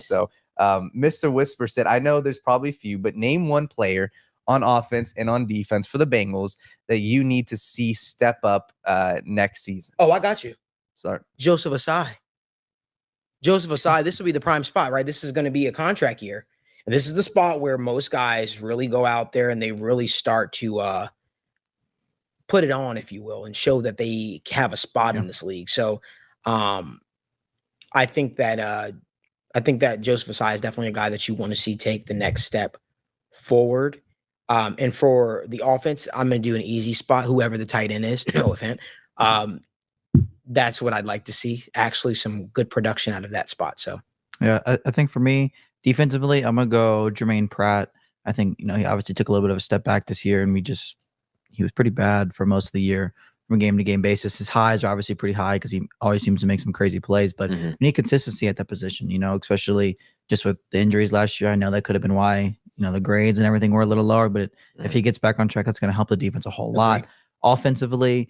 So Mr. Whisper said, I know there's probably a few, but name one player on offense and on defense for the Bengals that you need to see step up next season. Oh, I got you. Sorry. Joseph Asai. This will be the prime spot, right? This is going to be a contract year. And this is the spot where most guys really go out there and they really start to put it on, if you will, and show that they have a spot in this league. So I think that Joseph Asai is definitely a guy that you want to see take the next step forward. And for the offense, I'm going to do an easy spot, whoever the tight end is. No offense. That's what I'd like to see. Actually, some good production out of that spot. So, yeah, I think for me, defensively, I'm going to go Jermaine Pratt. I think, he obviously took a little bit of a step back this year, and he was pretty bad for most of the year from a game-to-game basis. His highs are obviously pretty high because he always seems to make some crazy plays, but we need consistency at that position, especially just with the injuries last year. I know that could have been why, the grades and everything were a little lower, but if he gets back on track, that's going to help the defense a whole lot. Offensively,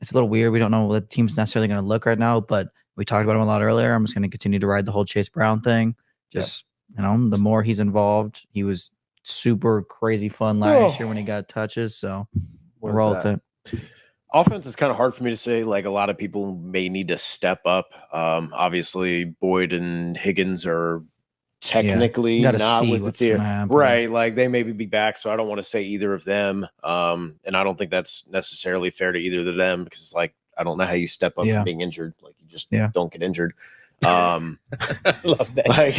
it's a little weird. We don't know what the team's necessarily going to look right now, but we talked about him a lot earlier. I'm just going to continue to ride the whole Chase Brown thing. The more he's involved, he was super crazy fun last year when he got touches. So we'll roll with it. Offense is kind of hard for me to say. Like, a lot of people may need to step up. Obviously, Boyd and Higgins are technically not with the team, right? Like, they maybe be back, so I don't want to say either of them. And I don't think that's necessarily fair to either of them because, like, I don't know how you step up from being injured. Like, you just don't get injured. I love that. Like,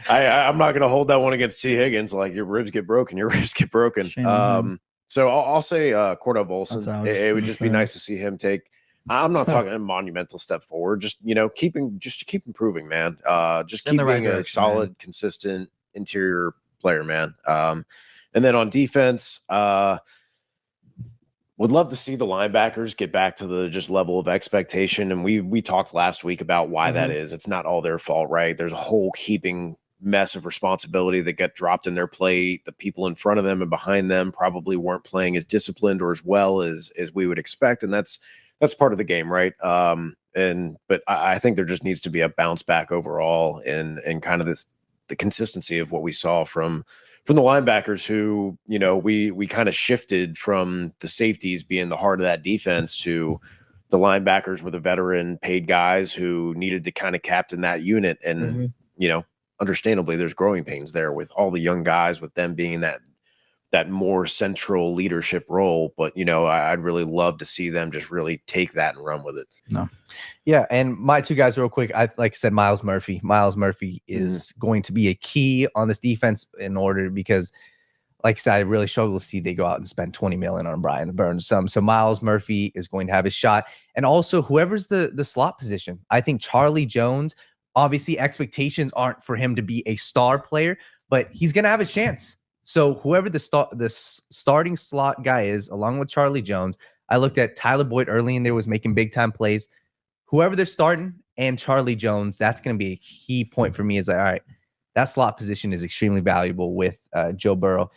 I'm not going to hold that one against T. Higgins. Like, your ribs get broken. So I'll say Cordell Volson. It would just be nice to see him take. I'm not talking a monumental step forward. Just keep improving, man. Just keep being a solid, consistent interior player, man. And then on defense, would love to see the linebackers get back to the just level of expectation. And we talked last week about why that is. It's not all their fault, right? There's a whole heaping mess of responsibility that got dropped in their plate. The people in front of them and behind them probably weren't playing as disciplined or as well as we would expect. And that's part of the game, right? But I think there just needs to be a bounce back overall and kind of the consistency of what we saw from the linebackers who, we kind of shifted from the safeties being the heart of that defense to the linebackers were the veteran paid guys who needed to kind of captain that unit. And, understandably, there's growing pains there with all the young guys, with them being that more central leadership role. But, I'd really love to see them just really take that and run with it. No. Yeah. And my two guys real quick, like I said, Miles Murphy is going to be a key on this defense because like I said, I really struggle to see they go out and spend $20 million on Brian Burns. So Miles Murphy is going to have his shot. And also whoever's the slot position, I think Charlie Jones, obviously expectations aren't for him to be a star player, but he's going to have a chance. So whoever the starting slot guy is, along with Charlie Jones, I looked at Tyler Boyd early in there, was making big time plays. Whoever they're starting and Charlie Jones, that's going to be a key point for me. Is like, all right, that slot position is extremely valuable with Joe Burrow.